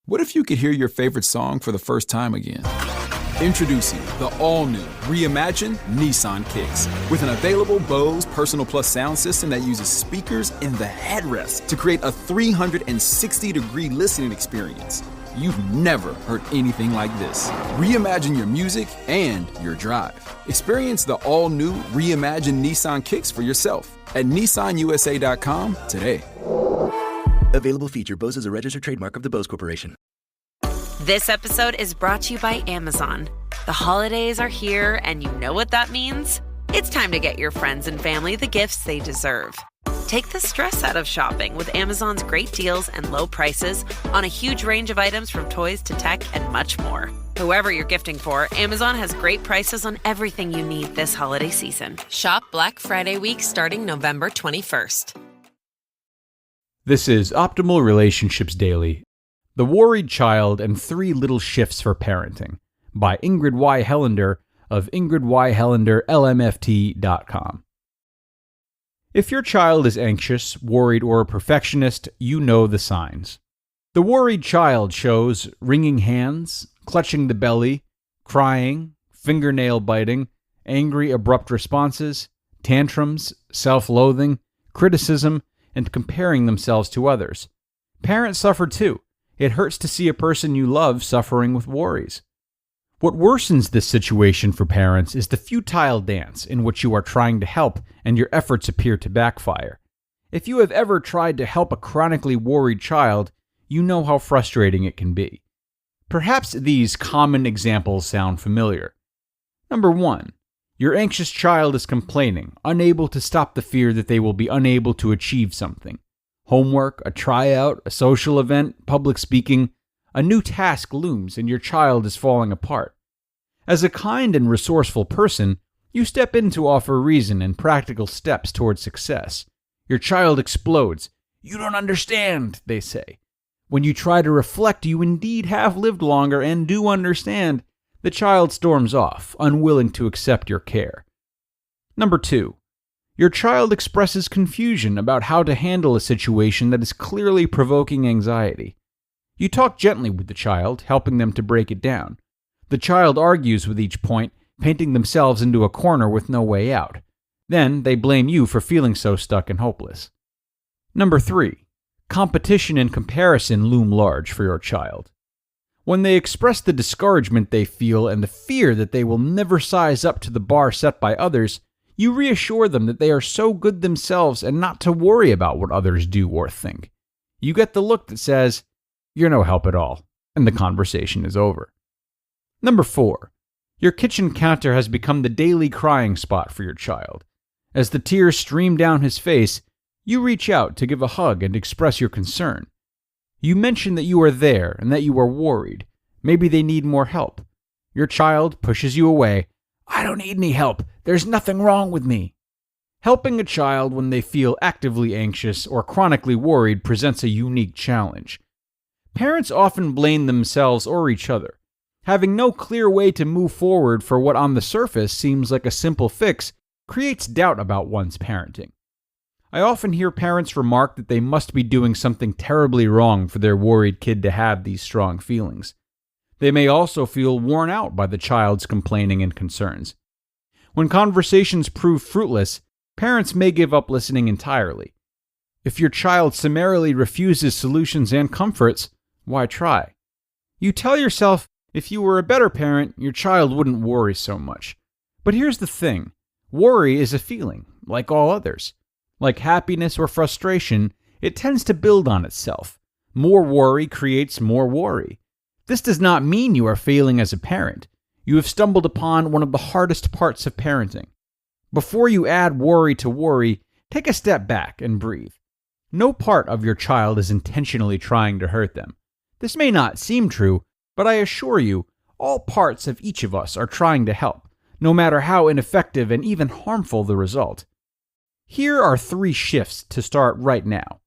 What if you could hear your favorite song for the first time again? Introducing the all-new, reimagined Nissan Kicks. With an available Bose Personal Plus sound system that uses speakers in the headrest to create a 360-degree listening experience. You've never heard anything like this. Reimagine your music and your drive. Experience the all-new, reimagined Nissan Kicks for yourself at nissanusa.com today. Available feature. Bose is a registered trademark of the Bose Corporation. This episode is brought to you by Amazon. The holidays are here, and you know what that means. It's time to get your friends and family the gifts they deserve. Take the stress out of shopping with Amazon's great deals and low prices on a huge range of items from toys to tech and much more. Whoever you're gifting for, Amazon has great prices on everything you need this holiday season. Shop Black Friday week starting November 21st. This is Optimal Relationships Daily, The Worried Child and 3 Little Shifts for Parenting by Ingrid Y Helander of ingridyhelanderlmft.com. If your child is anxious, worried, or a perfectionist, you know the signs. The worried child shows wringing hands, clutching the belly, crying, fingernail biting, angry abrupt responses, tantrums, self-loathing, criticism, and comparing themselves to others. Parents suffer too. It hurts to see a person you love suffering with worries. What worsens this situation for parents is the futile dance in which you are trying to help and your efforts appear to backfire. If you have ever tried to help a chronically worried child, you know how frustrating it can be. Perhaps these common examples sound familiar. Number 1. Your anxious child is complaining, unable to stop the fear that they will be unable to achieve something. Homework, a tryout, a social event, public speaking, a new task looms and your child is falling apart. As a kind and resourceful person, you step in to offer reason and practical steps towards success. Your child explodes. "You don't understand," they say. When you try to reflect, you indeed have lived longer and do understand. The child storms off, unwilling to accept your care. Number 2. Your child expresses confusion about how to handle a situation that is clearly provoking anxiety. You talk gently with the child, helping them to break it down. The child argues with each point, painting themselves into a corner with no way out. Then they blame you for feeling so stuck and hopeless. Number 3. Competition and comparison loom large for your child. When they express the discouragement they feel and the fear that they will never size up to the bar set by others, you reassure them that they are so good themselves and not to worry about what others do or think. You get the look that says, "You're no help at all," and the conversation is over. Number 4. Your kitchen counter has become the daily crying spot for your child. As the tears stream down his face, you reach out to give a hug and express your concern. You mention that you are there and that you are worried. Maybe they need more help. Your child pushes you away. "I don't need any help. There's nothing wrong with me." Helping a child when they feel actively anxious or chronically worried presents a unique challenge. Parents often blame themselves or each other. Having no clear way to move forward for what on the surface seems like a simple fix creates doubt about one's parenting. I often hear parents remark that they must be doing something terribly wrong for their worried kid to have these strong feelings. They may also feel worn out by the child's complaining and concerns. When conversations prove fruitless, parents may give up listening entirely. If your child summarily refuses solutions and comforts, why try? You tell yourself, if you were a better parent, your child wouldn't worry so much. But here's the thing. Worry is a feeling, like all others. Like happiness or frustration, it tends to build on itself. More worry creates more worry. This does not mean you are failing as a parent. You have stumbled upon one of the hardest parts of parenting. Before you add worry to worry, take a step back and breathe. No part of your child is intentionally trying to hurt them. This may not seem true, but I assure you, all parts of each of us are trying to help, no matter how ineffective and even harmful the result. Here are 3 shifts to start right now.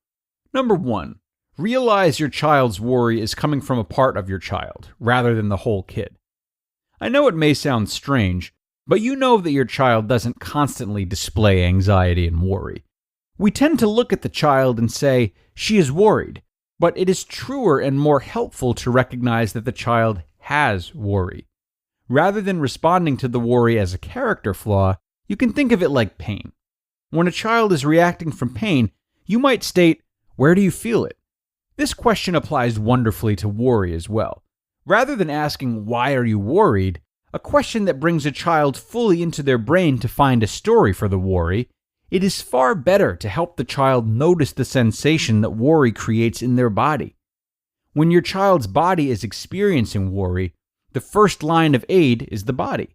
Number 1, realize your child's worry is coming from a part of your child, rather than the whole kid. I know it may sound strange, but you know that your child doesn't constantly display anxiety and worry. We tend to look at the child and say, "She is worried," But it is truer and more helpful to recognize that the child has worry. Rather than responding to the worry as a character flaw, you can think of it like pain. When a child is reacting from pain, you might state, "Where do you feel it?" This question applies wonderfully to worry as well. Rather than asking, "Why are you worried?" a question that brings a child fully into their brain to find a story for the worry, it is far better to help the child notice the sensation that worry creates in their body. When your child's body is experiencing worry, the first line of aid is the body.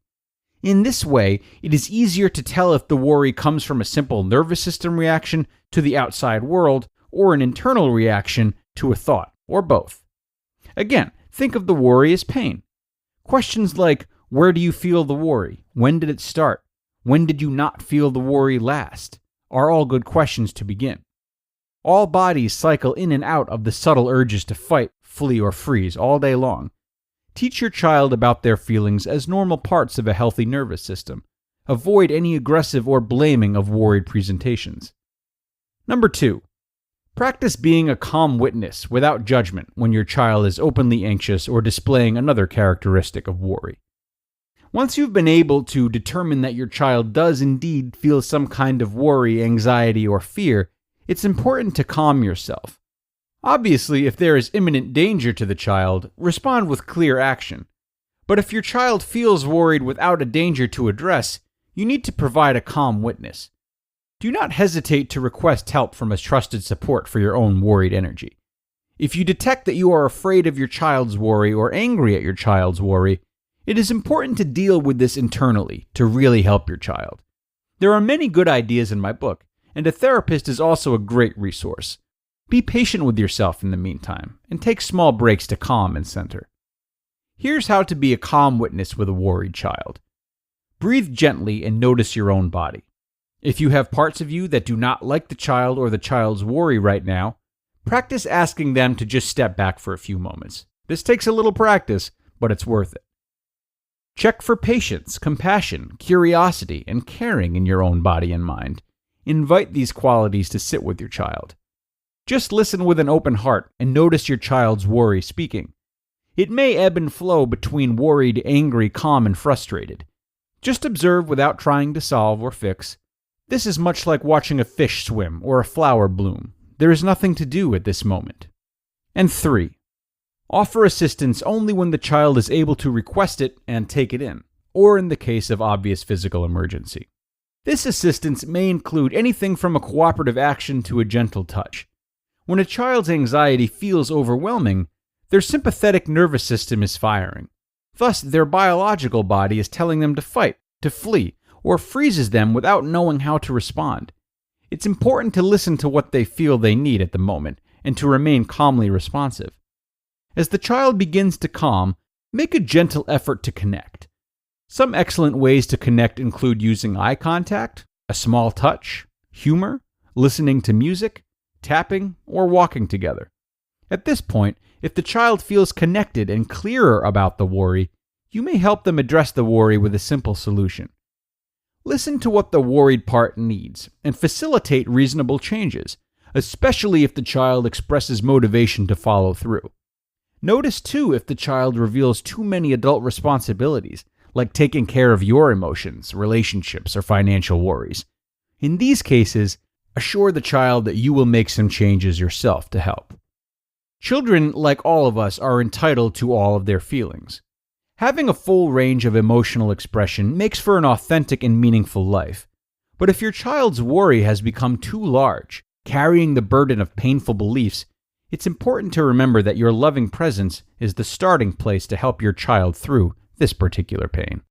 In this way, it is easier to tell if the worry comes from a simple nervous system reaction to the outside world or an internal reaction to a thought, or both. Again, think of the worry as pain. Questions like, where do you feel the worry? When did it start? When did you not feel the worry last? Are all good questions to begin. All bodies cycle in and out of the subtle urges to fight, flee, or freeze all day long. Teach your child about their feelings as normal parts of a healthy nervous system. Avoid any aggressive or blaming of worried presentations. Number 2. Practice being a calm witness without judgment when your child is openly anxious or displaying another characteristic of worry. Once you've been able to determine that your child does indeed feel some kind of worry, anxiety, or fear, it's important to calm yourself. Obviously, if there is imminent danger to the child, respond with clear action. But if your child feels worried without a danger to address, you need to provide a calm witness. Do not hesitate to request help from a trusted support for your own worried energy. If you detect that you are afraid of your child's worry or angry at your child's worry, it is important to deal with this internally to really help your child. There are many good ideas in my book, and a therapist is also a great resource. Be patient with yourself in the meantime, and take small breaks to calm and center. Here's how to be a calm witness with a worried child. Breathe gently and notice your own body. If you have parts of you that do not like the child or the child's worry right now, practice asking them to just step back for a few moments. This takes a little practice, but it's worth it. Check for patience, compassion, curiosity, and caring in your own body and mind. Invite these qualities to sit with your child. Just listen with an open heart and notice your child's worry speaking. It may ebb and flow between worried, angry, calm, and frustrated. Just observe without trying to solve or fix. This is much like watching a fish swim or a flower bloom. There is nothing to do at this moment. And 3. Offer assistance only when the child is able to request it and take it in, or in the case of obvious physical emergency. This assistance may include anything from a cooperative action to a gentle touch. When a child's anxiety feels overwhelming, their sympathetic nervous system is firing. Thus, their biological body is telling them to fight, to flee, or freezes them without knowing how to respond. It's important to listen to what they feel they need at the moment and to remain calmly responsive. As the child begins to calm, make a gentle effort to connect. Some excellent ways to connect include using eye contact, a small touch, humor, listening to music, tapping, or walking together. At this point, if the child feels connected and clearer about the worry, you may help them address the worry with a simple solution. Listen to what the worried part needs and facilitate reasonable changes, especially if the child expresses motivation to follow through. Notice too if the child reveals too many adult responsibilities, like taking care of your emotions, relationships, or financial worries. In these cases, assure the child that you will make some changes yourself to help. Children, like all of us, are entitled to all of their feelings. Having a full range of emotional expression makes for an authentic and meaningful life. But if your child's worry has become too large, carrying the burden of painful beliefs, it's important to remember that your loving presence is the starting place to help your child through this particular pain.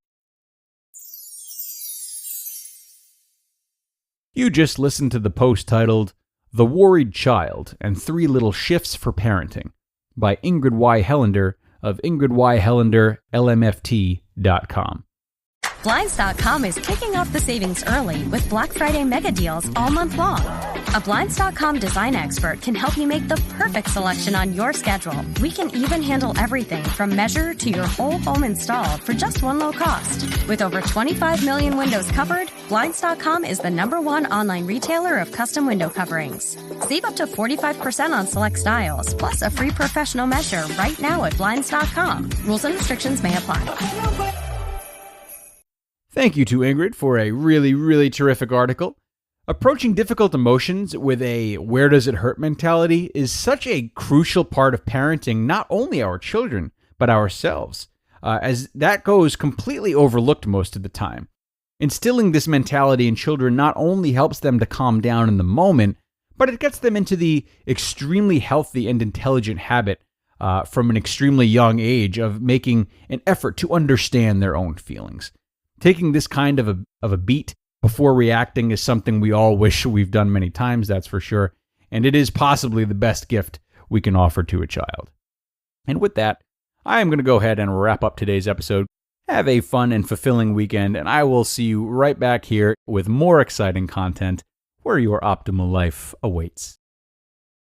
You just listened to the post titled, "The Worried Child and 3 Little Shifts for Parenting" by Ingrid Y Helander of ingridyhelanderlmft.com. Blinds.com is kicking off the savings early with Black Friday mega deals all month long. A Blinds.com design expert can help you make the perfect selection on your schedule. We can even handle everything from measure to your whole home install for just one low cost. With over 25 million windows covered, Blinds.com is the #1 online retailer of custom window coverings. Save up to 45% on select styles, plus a free professional measure right now at Blinds.com. Rules and restrictions may apply. Thank you to Ingrid for a really, really terrific article. Approaching difficult emotions with a where does it hurt mentality is such a crucial part of parenting not only our children, but ourselves, as that goes completely overlooked most of the time. Instilling this mentality in children not only helps them to calm down in the moment, but it gets them into the extremely healthy and intelligent habit from an extremely young age of making an effort to understand their own feelings. Taking this kind of a beat before reacting is something we all wish we've done many times, that's for sure, and it is possibly the best gift we can offer to a child. And with that, I am going to go ahead and wrap up today's episode. Have a fun and fulfilling weekend, and I will see you right back here with more exciting content where your optimal life awaits.